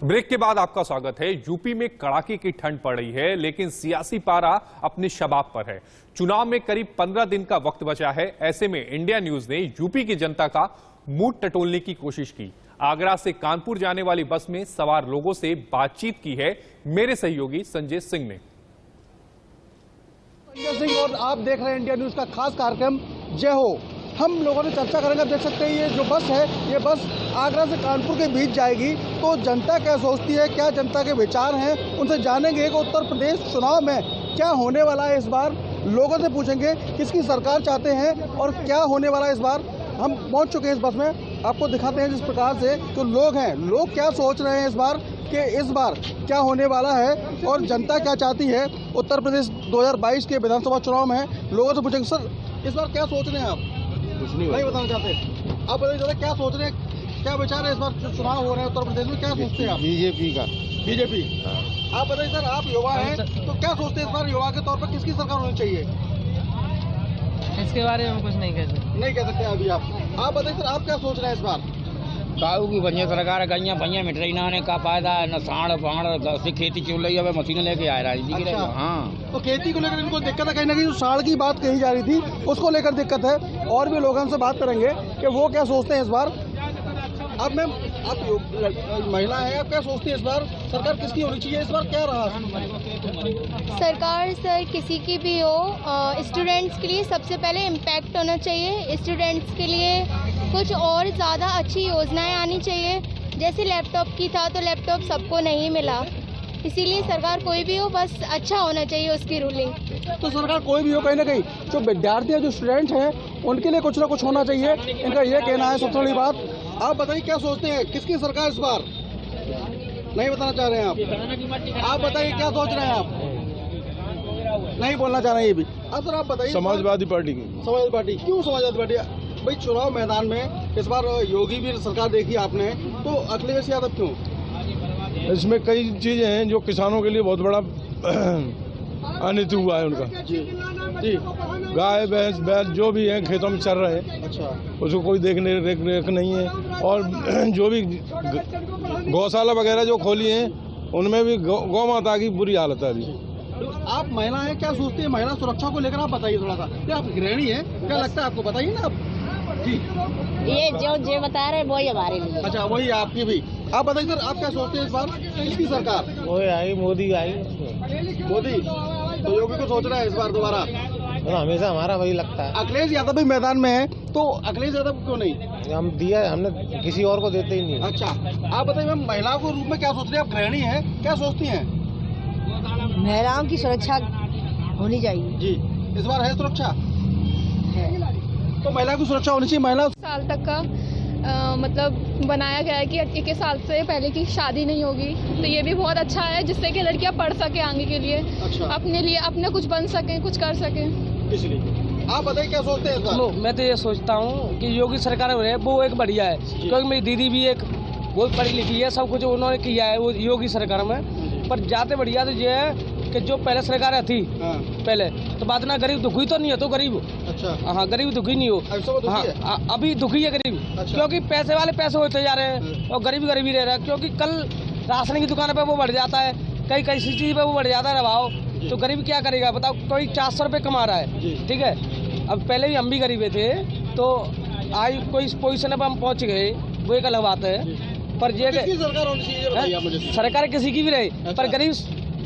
Break के बाद आपका स्वागत है। यूपी में कड़ाके की ठंड पड़ रही है, लेकिन सियासी पारा अपने शबाब पर है। चुनाव में करीब 15 दिन का वक्त बचा है। ऐसे में इंडिया न्यूज ने यूपी की जनता का मूड टटोलने की कोशिश की। आगरा से कानपुर जाने वाली बस में सवार लोगों से बातचीत की है मेरे सहयोगी संजय सिंह ने। संजय सिंह और आप देख रहे हैं इंडिया न्यूज का खास कार्यक्रम जय हो। हम लोगों ने चर्चा करेंगे। आप देख सकते हैं ये जो बस है, ये बस आगरा से कानपुर के बीच जाएगी। तो जनता क्या सोचती है, क्या जनता के विचार हैं, उनसे जानेंगे कि उत्तर प्रदेश चुनाव में क्या होने वाला है। इस बार लोगों से पूछेंगे किसकी सरकार चाहते हैं और क्या होने वाला है इस बार। हम पहुंच चुके हैं इस बस में, आपको दिखाते हैं जिस प्रकार से जो लोग हैं, लोग क्या सोच रहे हैं इस बार कि इस बार क्या होने वाला है और जनता क्या चाहती है। उत्तर प्रदेश 2022 के विधानसभा चुनाव में लोगों से पूछेंगे, सर इस बार क्या सोच रहे हैं आप? कुछ नहीं बताना चाहते आप? बताइए जरा क्या सोच रहे हैं, क्या विचार है इस बार चुनाव हो रहे हैं उत्तर प्रदेश में, क्या सोचते हैं आप? बीजेपी का। बीजेपी। आप बताइए सर, आप युवा हैं तो क्या सोचते हैं इस बार युवा के तौर पर किसकी सरकार होनी चाहिए? इसके बारे में कुछ नहीं कह सकते अभी आप बताइए सर, आप क्या सोच रहे हैं इस बार? काऊ की बढ़िया सरकार गैया भैया मिट रही ना का फायदा है न साढ़ फाड़ से खेती चल रही है। मशीन लेके आ रहा है। अच्छा। हाँ, तो खेती को लेकर इनको दिक्कत है कहीं ना कहीं। जो साढ़ की बात कही जा रही थी उसको लेकर दिक्कत है। और भी लोग हमसे बात करेंगे कि वो क्या सोचते हैं इस बार। अब मैम आप महिला है, आप क्या सोचती है इस बार सरकार किसकी होनी चाहिए? इस बार क्या रहा सरकार सर किसी की भी हो, स्टूडेंट्स के लिए सबसे पहले इम्पैक्ट होना चाहिए। स्टूडेंट्स के लिए कुछ और ज़्यादा अच्छी योजनाएं आनी चाहिए। जैसे लैपटॉप की था तो लैपटॉप सबको नहीं मिला, इसीलिए सरकार कोई भी हो बस अच्छा होना चाहिए उसकी रूलिंग। तो सरकार कोई भी हो, कहीं ना कहीं जो विद्यार्थी हैं, जो स्टूडेंट्स हैं, उनके लिए कुछ ना कुछ होना चाहिए, इनका ये कहना है। सबसे बड़ी बात आप बताइए क्या सोचते हैं, किसकी सरकार इस बार? नहीं बताना चाह रहे हैं आप बताइए क्या सोच रहे हैं आप? नहीं बोलना चाह रहे हैं ये भी। अब सर आप बताइए। समाजवादी पार्टी की। समाजवादी पार्टी क्यों? समाजवादी पार्टी भाई चुनाव मैदान में इस बार योगी भी सरकार देखी आपने, तो अखिलेश यादव क्यों? इसमें कई चीजें हैं जो किसानों के लिए बहुत बड़ा अनित हुआ है उनका। जी जी। गाय भैंस बैल जो भी हैं खेतों में चल रहे हैं। अच्छा। उसको कोई देखने रेख नहीं है। और जो भी गौशाला वगैरह जो खोली हैं उनमें भी गौ माता की बुरी हालत है अभी। आप महिला हैं, क्या सोचते हैं महिला सुरक्षा को लेकर? आप बताइए थोड़ा सा। क्या आप गृहिणी हैं, क्या लगता है आपको? बताइए ना आप जी। ये जो बता रहे हैं वही हमारे लिए। अच्छा, वही आपकी भी। आप बताइए सर, आप क्या सोचते हैं इस बार किसकी सरकार? वही आई, मोदी आई। मोदी तो योगी को सोच रहा है इस बार दोबारा? तो हमेशा हमारा वही लगता है। अखिलेश यादव भी मैदान में है, तो अखिलेश यादव क्यों नहीं? हम दिया, हमने किसी और को देते ही नहीं। अच्छा, आप बताइए मैम, महिलाओं के रूप में क्या सोच रही है? आप गृहिणी हैं, क्या सोचती हैं? महिलाओं की सुरक्षा होनी चाहिए जी। इस बार है सुरक्षा तो महिला की सुरक्षा होनी चाहिए। महिला साल तक का मतलब बनाया गया है कि 21 साल से पहले की शादी नहीं होगी, तो ये भी बहुत अच्छा है जिससे कि लड़कियां पढ़ सके आगे के लिए। अच्छा। अपने लिए अपने कुछ बन सके, कुछ कर सके। इसलिए आप बताइए क्या सोचते हैं इस बार? मैं तो ये सोचता हूँ कि योगी सरकार हो रही है वो एक बढ़िया है, क्योंकि मेरी दीदी भी एक बहुत पढ़ी लिखी है, सब कुछ उन्होंने किया है वो योगी सरकार में। पर जाते बढ़िया तो ये है कि जो पहले सरकार थी पहले तो बात ना, गरीब दुखी तो नहीं है तो गरीब। अच्छा। हाँ, गरीब दुखी नहीं हो। हाँ, अभी दुखी है गरीब। अच्छा। क्योंकि क्योंकि पैसे वाले पैसे होते जा रहे हैं और गरीब गरीबी रह रहा है। क्योंकि कल राशन की दुकान पे वो बढ़ जाता है, कई कई चीज पे वो बढ़ जाता है भाव, तो गरीब क्या करेगा बताओ? कोई 400 रुपये कमा रहा है, ठीक है। अब पहले भी हम भी गरीब थे, तो आज कोई पोजिशन पर हम पहुँच गए, वो एक अलग बात है। पर ये सरकार होनी चाहिए, सरकार किसी की भी रहे पर गरीब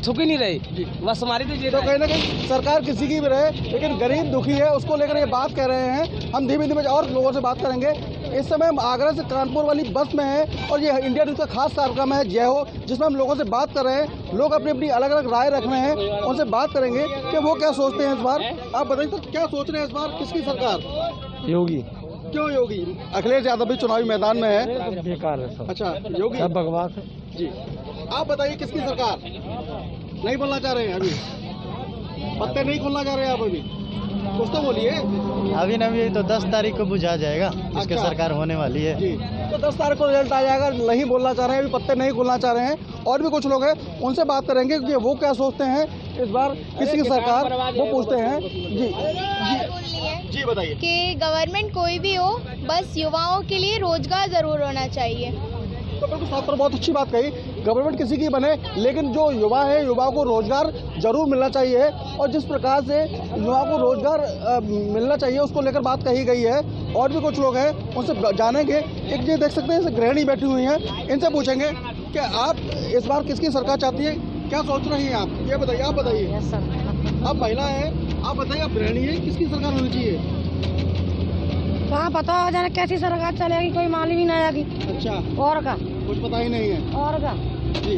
सुखी नहीं रहे, बस हमारी तो कहीं ना कहीं सरकार किसी की भी रहे लेकिन गरीब दुखी है, उसको लेकर ये बात कर रहे हैं। हम धीमे धीमे और लोगों से बात करेंगे। इस समय हम आगरा से कानपुर वाली बस में हैं और ये इंडिया न्यूज़ का खास कार्यक्रम है जय हो, जिसमें हम लोगों से बात कर रहे हैं। लोग अपनी अपनी अलग अलग राय रख रहे हैं, उनसे बात करेंगे कि वो क्या सोचते हैं इस बार। आप बताइए तो क्या सोच रहे हैं इस बार किसकी सरकार? योगी। क्यों योगी? अखिलेश यादव भी चुनावी मैदान में है। बेकार है सब। अच्छा, योगी सब बकवास है जी। आप बताइए किसकी सरकार? नहीं बोलना चाह रहे हैं अभी, पत्ते नहीं खोलना चाह रहे हैं आप अभी, कुछ तो बोलिए। अभी नभी तो 10 तारीख को बुझा जाएगा इसकी सरकार होने वाली है जी। तो 10 तारीख को रिजल्ट आ जाएगा। नहीं बोलना चाह रहे हैं, अभी पत्ते नहीं खोलना चाह रहे हैं। और भी कुछ लोग हैं, उनसे बात करेंगे कि वो क्या सोचते हैं इस बार किसी की सरकार, वो पूछते हैं। जी जी बताइए। कि गवर्नमेंट कोई भी हो बस युवाओं के लिए रोजगार जरूर होना चाहिए। तो बिल्कुल साहब पर बहुत अच्छी बात कही गवर्नमेंट किसी की बने, लेकिन जो युवा है, युवा को रोजगार जरूर मिलना चाहिए। और जिस प्रकार से युवा को रोजगार मिलना चाहिए, उसको लेकर बात कही गई है। और भी कुछ लोग हैं, उनसे जानेंगे। एक ये देख सकते हैं, गृहिणी बैठी हुई हैं, इनसे पूछेंगे कि आप इस बार किसकी सरकार चाहती है, क्या सोच रही हैं आप? ये बताइए, आप बताइए। आप महिला हैं, आप बताइए, आप गृहिणी हैं, किसकी सरकार होनी चाहिए? कहाँ पता हो जाने कैसी सरकार चलेगी, कोई मालूम ही नहीं आएगी। अच्छा, और का कुछ पता ही नहीं है। और का जी,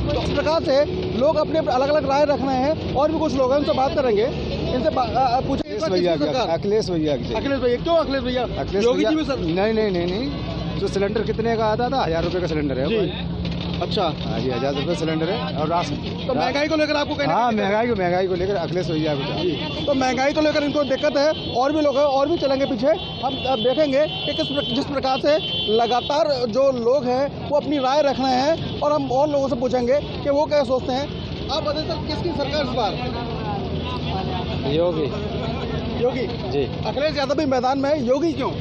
तो इस प्रकार से लोग अपने अलग अलग राय रख रहे हैं। और भी कुछ लोग हैं, उनसे बात करेंगे। इनसे पूछेंगे अखिलेश भैया की। अखिलेश भैया, क्यों अखिलेश भैया? योगी जी भी सर? नहीं, जो सिलेंडर कितने का आता था? 1000 रुपए का सिलेंडर है जी। अच्छा, हाँ जी, 1000 रुपए सिलेंडर है। और राशन तो महंगाई को लेकर आपको कहना? हाँ, महंगाई को लेकर अखिलेश भैया को। तो महंगाई को लेकर इनको दिक्कत है। और भी लोग हैं, और भी चलेंगे पीछे। हम अब देखेंगे कि जिस प्रकार से लगातार जो लोग हैं वो अपनी राय रख रहे हैं, और हम और लोगों से पूछेंगे कि वो क्या सोचते हैं। आप बताइए सर, किसकी सरकार इस बार? योगी योगी जी। अखिलेश यादव भी मैदान में है, योगी क्यों?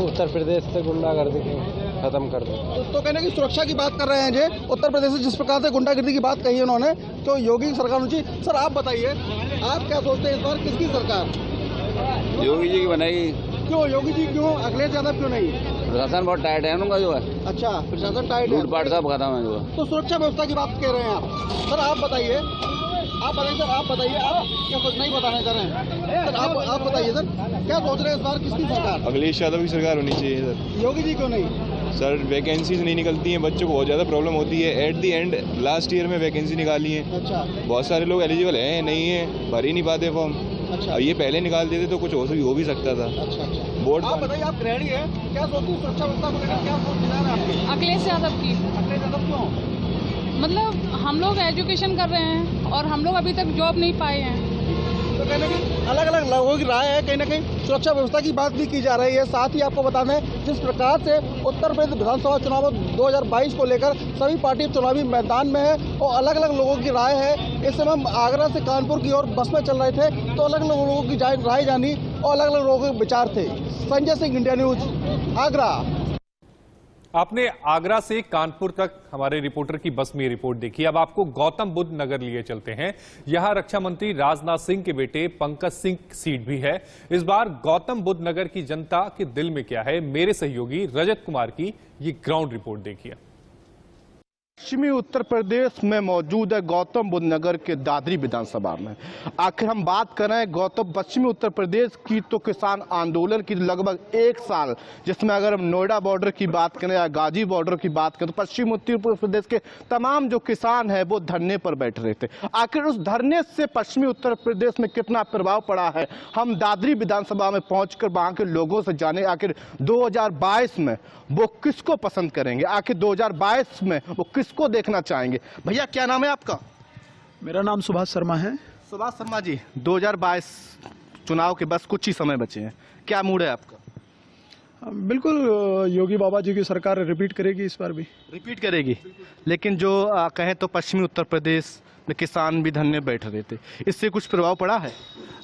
उत्तर प्रदेश से गुंडागर्दी खत्म कर दो। तो कहने की सुरक्षा की बात कर रहे हैं जी। उत्तर प्रदेश से जिस प्रकार से गुंडागर्दी की बात कही है उन्होंने, तो योगी की सरकार होनी चाहिए। सर आप बताइए, आप क्या सोचते हैं इस बार किसकी सरकार? योगी जी की बनाएगी। क्यों योगी जी क्यों, अखिलेश यादव क्यों नहीं? प्रशासन बहुत टाइट है उनका जो है। अच्छा, प्रशासन टाइट है, लूटपाट सब खत्म है जो है। तो सुरक्षा व्यवस्था की बात कह रहे हैं आप। सर आप बताइए, सर आप बताइए, आप क्या नहीं बताना चाह रहे हैं? सर आप बताइए सर, क्या सोच रहे हैं इस बार किसकी सरकार? अखिलेश यादव की सरकार होनी चाहिए सर। योगी जी क्यों नहीं? सर वैकेंसीज नहीं निकलती हैं, बच्चों को बहुत ज़्यादा प्रॉब्लम होती है। At the and last year में वैकेंसी निकाली है, अच्छा, बहुत सारे लोग एलिजिबल हैं, नहीं है, भर ही नहीं पाते फॉर्म। अच्छा, अब ये पहले निकाल देते तो कुछ हो भी सकता था। अच्छा। बोर्ड आप बताइए, आप गृहिणी है, क्या सोचती है सुरक्षा व्यवस्था को लेकर? क्या सोच विचार है आपकी? अखिलेश यादव की। अखिलेश यादव क्यों? मतलब हम लोग एजुकेशन कर रहे हैं और हम लोग अभी तक जॉब नहीं पाए हैं। तो कहीं ना कहीं अलग अलग लोगों की राय है, कहीं ना कहीं सुरक्षा व्यवस्था की बात भी की जा रही है। साथ ही आपको बता दें, जिस प्रकार से उत्तर प्रदेश विधानसभा चुनाव 2022 को लेकर सभी पार्टी चुनावी मैदान में है और अलग अलग लोगों की राय है। इस समय हम आगरा से कानपुर की ओर बस में चल रहे थे, तो अलग अलग लोगों की राय जानी और अलग अलग लोगों के विचार थे। Sanjay Singh, India news, Agra. आपने आगरा से कानपुर तक हमारे रिपोर्टर की बस में रिपोर्ट देखी। अब आपको गौतम बुद्ध नगर लिए चलते हैं। यहां रक्षा मंत्री राजनाथ सिंह के बेटे पंकज सिंह सीट भी है। इस बार गौतम बुद्ध नगर की जनता के दिल में क्या है, मेरे सहयोगी रजत कुमार की ये ग्राउंड रिपोर्ट देखिए। पश्चिमी उत्तर प्रदेश में मौजूद है गौतम बुद्ध नगर के दादरी विधानसभा में। आखिर हम बात कर रहे हैं गौतम पश्चिमी उत्तर प्रदेश की, तो किसान आंदोलन की लगभग 1 साल, जिसमें अगर हम नोएडा बॉर्डर की बात करें या गाजी बॉर्डर की बात करें, तो पश्चिमी उत्तर प्रदेश के तमाम जो किसान हैं वो धरने पर बैठ रहे थे। आखिर उस धरने से पश्चिमी उत्तर प्रदेश में कितना प्रभाव पड़ा है, हम दादरी विधानसभा में पहुंचकर वहां के लोगों से जाने। आखिर 2022 में वो किसको पसंद करेंगे, आखिर 2022 में वो किसको देखना चाहेंगे। भैया क्या नाम है आपका? मेरा नाम सुभाष शर्मा है। सुभाष शर्मा जी, 2022 चुनाव के बस कुछ ही समय बचे हैं, क्या मूड है आपका? बिल्कुल, योगी बाबा जी की सरकार रिपीट करेगी, इस बार भी रिपीट करेगी। लेकिन जो कहें तो पश्चिमी उत्तर प्रदेश में किसान भी धरने बैठ रहे थे, इससे कुछ प्रभाव पड़ा है?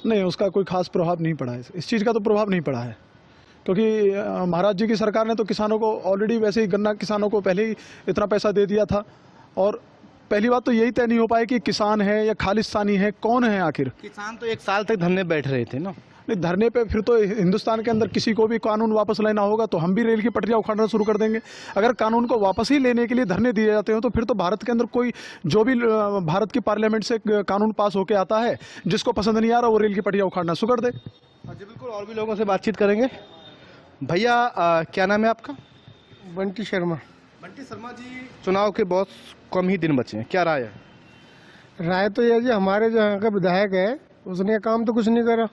नहीं, उसका कोई खास प्रभाव नहीं पड़ा है। इस चीज़ का तो प्रभाव नहीं पड़ा है, क्योंकि महाराज जी की सरकार ने तो किसानों को ऑलरेडी वैसे ही गन्ना किसानों को पहले ही इतना पैसा दे दिया था। और पहली बात तो यही तय नहीं हो पाए कि किसान है या खालिस्तानी है, कौन है आखिर। किसान तो 1 साल तक धरने बैठ रहे थे ना। नहीं, धरने पे फिर तो हिंदुस्तान के अंदर किसी को भी कानून वापस लेना होगा तो हम भी रेल की पटरियां उखाड़ना शुरू कर देंगे। अगर कानून को वापस ही लेने के लिए धरने दिए जाते हो तो फिर तो भारत के अंदर कोई जो भी भारत की पार्लियामेंट से कानून पास होकर आता है, जिसको पसंद नहीं आ रहा वो रेल की पटरियां उखाड़ना शुरू कर दे। जी बिल्कुल, और भी लोगों से बातचीत करेंगे। भैया क्या नाम है आपका? बंटी शर्मा। बंटी शर्मा जी, चुनाव के बहुत कम ही दिन बचे हैं, क्या राय है? राय तो यह जी, हमारे जो यहाँ का विधायक है उसने काम तो कुछ नहीं करा,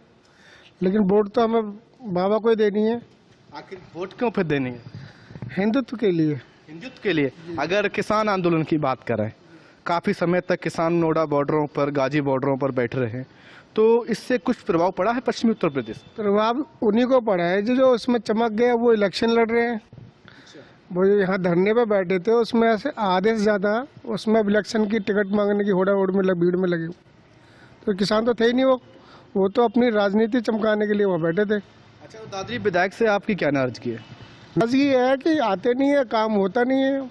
लेकिन वोट तो हमें बाबा को ही देनी है। आखिर वोट क्यों फिर देनी है? हिंदुत्व के लिए। हिंदुत्व के लिए। अगर किसान आंदोलन की बात करें, काफ़ी समय तक किसान नोएडा बॉर्डरों पर, गाजी बॉर्डरों पर बैठ रहे हैं, तो इससे कुछ प्रभाव पड़ा है पश्चिमी उत्तर प्रदेश? प्रभाव उन्हीं को पड़ा है जो उसमें चमक गया, वो इलेक्शन लड़ रहे हैं। वो यहाँ धरने पे बैठे थे, उसमें से आधे से ज़्यादा उसमें इलेक्शन की टिकट मांगने की होड़ा होड़ में भीड़ में लगे। तो किसान तो थे ही नहीं, वो तो अपनी राजनीति चमकाने के लिए वहाँ बैठे थे। अच्छा, दादरी विधायक से आपकी क्या नाराजगी है? नाराजगी है कि आते नहीं है, काम होता नहीं है,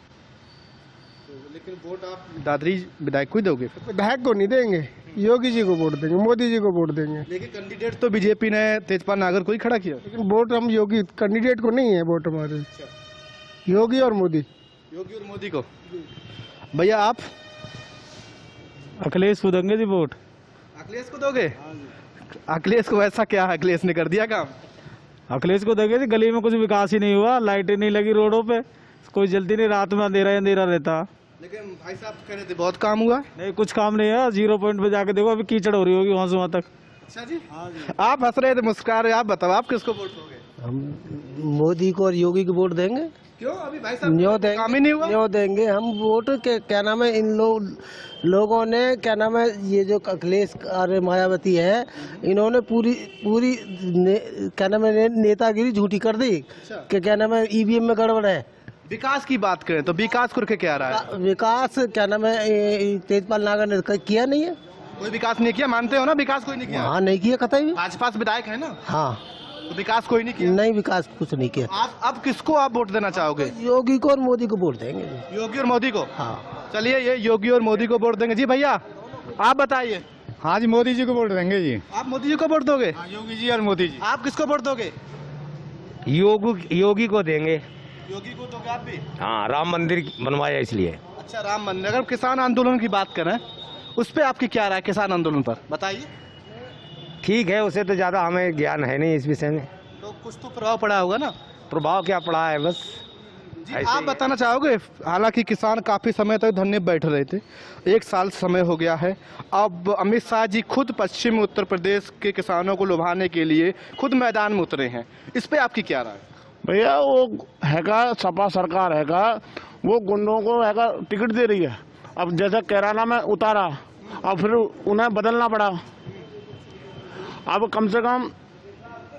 लेकिन वोट आप दादरी विधायक को ही दोगे? विधायक को नहीं देंगे, योगी जी को वोट देंगे, मोदी जी को वोट देंगे। लेकिन कैंडिडेट तो बीजेपी ने तेजपाल नागर को ही खड़ा किया। लेकिन वोट हम योगी कैंडिडेट को नहीं है, वोट हमारे योगी और मोदी। योगी और मोदी को। भैया आप? अखिलेश को देंगे जी वोट। अखिलेश को दोगे? अखिलेश को ऐसा क्या है, अखिलेश ने कर दिया काम? अखिलेश को देंगे जी, गली में कुछ विकास ही नहीं हुआ, लाइटें नहीं लगी रोडों पे, कोई जल्दी नहीं, रात में अंधेरा अंधेरा रहता। लेकिन भाई साहब कह रहे थे बहुत काम हुआ। नहीं, कुछ काम नहीं है, 0 पॉइंट पे जाके देखो, अभी कीचड़ हो रही होगी वहां से वहां तक। अच्छा जी, हाँ जी। आप हंस रहे थे, मुस्कुरा रहे, आप बताओ आप किसको वोट दोगे? हम मोदी को और योगी को वोट देंगे। क्यों? अभी भाई साहब काम ही नहीं हुआ। न्यो देंगे हम वोट के, क्या नाम है, इन लोगों ने, क्या नाम है, ये जो अखिलेश और मायावती है, इन्होंने पूरी क्या नाम है, नेतागिरी झूठी कर दी कि क्या नाम है, ईवीएम में गड़बड़ है। विकास की बात करें तो विकास करके क्या रहा है? विकास क्या नाम है, तेजपाल नागर ने किया नहीं है, कोई विकास नहीं किया, मानते हो ना? विकास कोई नहीं किया। हाँ, नहीं किया कतई भी। भाजपा से विधायक है ना? हाँ, तो विकास कोई नहीं किया। नहीं, विकास कुछ नहीं किया। आप अब किसको आप वोट देना चाहोगे? योगी को और मोदी को वोट देंगे। योगी और मोदी को? हाँ। चलिए, ये योगी और मोदी को वोट देंगे। जी भैया आप बताइए। हाँ जी, मोदी जी को वोट देंगे जी। आप मोदी जी को वोट दोगे? योगी जी और मोदी जी। आप किसको वोट दोगे? योगी को देंगे। योगी को दोगे आप भी? हाँ, राम मंदिर बनवाया इसलिए। अच्छा, राम मंदिर। अगर किसान आंदोलन की बात करें, उस पर आपकी क्या राय, किसान आंदोलन पर बताइए। ठीक है, उसे तो ज़्यादा हमें ज्ञान है नहीं इस विषय में। तो कुछ तो प्रभाव पड़ा होगा ना? प्रभाव क्या पड़ा है, बस जी, आप बताना चाहोगे? हालांकि किसान काफी समय तक धरने बैठ रहे थे, 1 साल समय हो गया है। अब अमित शाह जी खुद पश्चिम उत्तर प्रदेश के किसानों को लुभाने के लिए खुद मैदान में उतरे हैं, इस पे आपकी क्या राय? भैया वो हैगा, सपा सरकार हैगा, वो गुंडों को हैगा टिकट दे रही है। अब जैसे कैराना में उतारा, अब फिर उन्हें बदलना पड़ा। अब कम से कम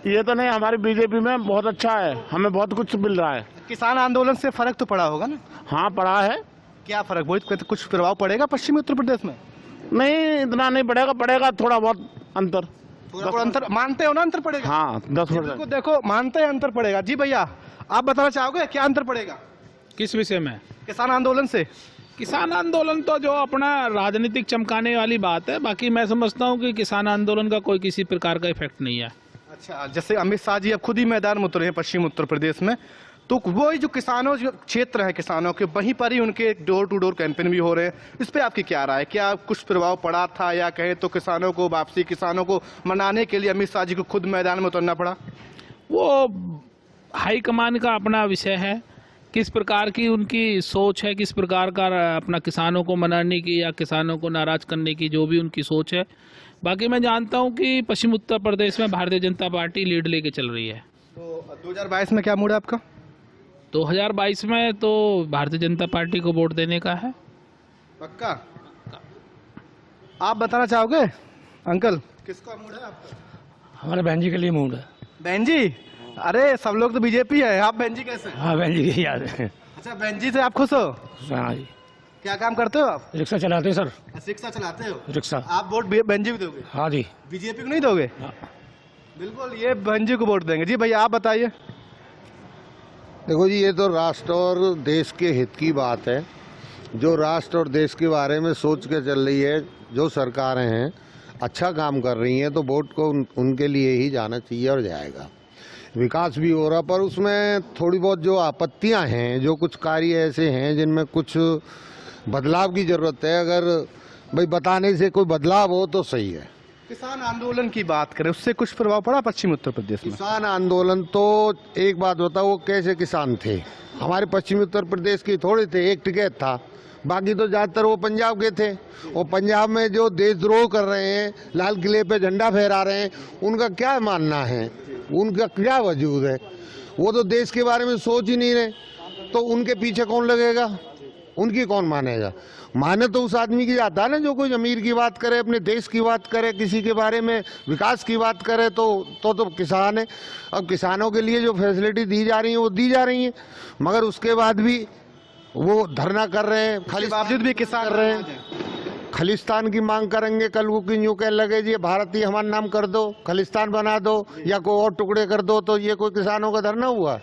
ये तो नहीं, हमारी बीजेपी में बहुत अच्छा है, हमें बहुत कुछ मिल रहा है। किसान आंदोलन से फर्क तो पड़ा होगा ना? हाँ, पड़ा है। क्या फर्क? बहुत कुछ प्रभाव पड़ेगा पश्चिमी उत्तर प्रदेश में? नहीं, इतना नहीं पड़ेगा, पड़ेगा थोड़ा बहुत अंतर। थोड़ा बहुत अंतर मानते हो ना? अंतर पड़ेगा। हाँ, 10%। देखो, मानते हैं अंतर पड़ेगा। जी भैया आप बताना चाहोगे क्या अंतर पड़ेगा किस विषय में? किसान आंदोलन से? किसान आंदोलन तो जो अपना राजनीतिक चमकाने वाली बात है, बाकी मैं समझता हूँ कि किसान आंदोलन का कोई किसी प्रकार का इफेक्ट नहीं है। अच्छा, जैसे अमित शाह जी अब खुद ही मैदान में उतरे हैं पश्चिम उत्तर प्रदेश में, तो वही जो किसानों जो क्षेत्र है किसानों के, वहीं पर ही उनके डोर टू डोर कैंपेन भी हो रहे हैं। इस पे आपकी क्या राय? क्या कुछ प्रभाव पड़ा था, या कहे तो किसानों को वापसी, किसानों को मनाने के लिए अमित शाह जी को खुद मैदान में उतरना पड़ा? वो हाईकमान का अपना विषय है, किस प्रकार की उनकी सोच है, किस प्रकार का अपना किसानों को मनाने की या किसानों को नाराज करने की जो भी उनकी सोच है। बाकी मैं जानता हूं कि पश्चिम उत्तर प्रदेश में भारतीय जनता पार्टी लीड लेके चल रही है। तो 2022 में क्या मूड है आपका? 2022 में तो भारतीय जनता पार्टी को वोट देने का है। पक्का? आप बताना चाहोगे अंकल, किसका मूड है आपका? हमारे बहन जी के लिए मूड है। बहन जी? अरे सब लोग तो बीजेपी है, आप बहन जी कैसे? हाँ, बहन जी की याद है। अच्छा, बहन जी से आप खुश हो? हाँ जी। क्या काम करते हो आप? रिक्शा चलाते हैं सर। रिक्शा चलाते हो? रिक्शा। आप वोट बहन जी को दोगे? हाँ जी। बीजेपी को नहीं दोगे? बिल्कुल, ये बहन जी को वोट देंगे। जी भैया आप बताइए। देखो जी, ये तो राष्ट्र और देश के हित की बात है। जो राष्ट्र और देश के बारे में सोच के चल रही है, जो सरकारें हैं अच्छा काम कर रही हैं, तो वोट को उनके लिए ही जाना चाहिए और जाएगा। विकास भी हो रहा, पर उसमें थोड़ी बहुत जो आपत्तियां हैं, जो कुछ कार्य ऐसे हैं जिनमें कुछ बदलाव की ज़रूरत है। अगर भाई बताने से कोई बदलाव हो तो सही है। किसान आंदोलन की बात करें, उससे कुछ प्रभाव पड़ा पश्चिम उत्तर प्रदेश में? किसान आंदोलन तो एक बात बताओ, वो कैसे किसान थे? हमारे पश्चिमी उत्तर प्रदेश के थोड़े थे, एक टिकैत था, बाकी तो ज़्यादातर वो पंजाब के थे। और पंजाब में जो देशद्रोह कर रहे हैं, लाल किले पे झंडा फहरा रहे हैं, उनका क्या मानना है? उनका क्या वजूद है? वो तो देश के बारे में सोच ही नहीं रहे, तो उनके पीछे कौन लगेगा? उनकी कौन मानेगा? माने तो उस आदमी की जाता है ना, जो कोई अमीर की बात करे, अपने देश की बात करे, किसी के बारे में विकास की बात करे, तो किसान है। अब किसानों के लिए जो फैसिलिटी दी जा रही है वो दी जा रही है, मगर उसके बाद भी वो धरना कर रहे हैं, खाली बावजूद भी किसान कर रहे हैं। खालिस्तान की मांग करेंगे, कल वो की यूँ कह लगे जी भारत ही हमारा नाम कर दो, खालिस्तान बना दो या कोई और टुकड़े कर दो, तो ये कोई किसानों का धरना हुआ?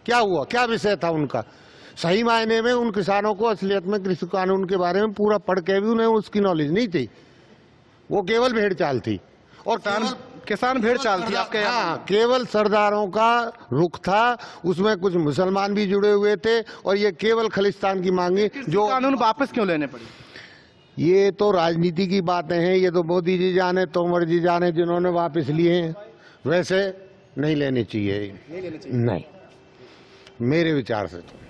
क्या हुआ? क्या विषय था उनका? सही मायने में उन किसानों को असलियत में कृषि कानून के बारे में पूरा पढ़ के भी उन्हें उसकी नॉलेज नहीं थी, वो केवल भेड़ चाल थी। और किसान भेड़ चाल थी आपके यहाँ? हाँ, केवल सरदारों का रुख था, उसमें कुछ मुसलमान भी जुड़े हुए थे, और ये केवल खालिस्तान की मांगी जो कानून वापस क्यों लेने पड़ी? ये तो राजनीति की बातें हैं, ये तो मोदी जी जाने, तोमर जी जाने जिन्होंने वापस लिए हैं। वैसे नहीं लेने चाहिए, नहीं मेरे विचार से। तो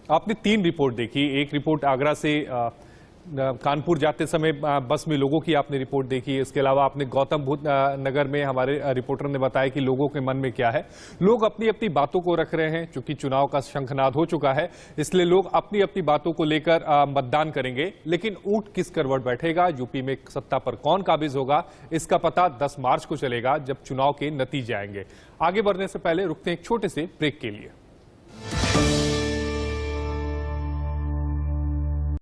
आपने 3 रिपोर्ट देखी, एक रिपोर्ट आगरा से कानपुर जाते समय बस में लोगों की आपने रिपोर्ट देखी, इसके अलावा आपने गौतम बुद्ध नगर में हमारे रिपोर्टर ने बताया कि लोगों के मन में क्या है। लोग अपनी अपनी बातों को रख रहे हैं, क्योंकि चुनाव का शंखनाद हो चुका है, इसलिए लोग अपनी अपनी बातों को लेकर मतदान करेंगे। लेकिन ऊंट किस करवट बैठेगा, यूपी में सत्ता पर कौन काबिज होगा, इसका पता 10 मार्च को चलेगा, जब चुनाव के नतीजे आएंगे। आगे बढ़ने से पहले रुकते हैं एक छोटे से ब्रेक के लिए।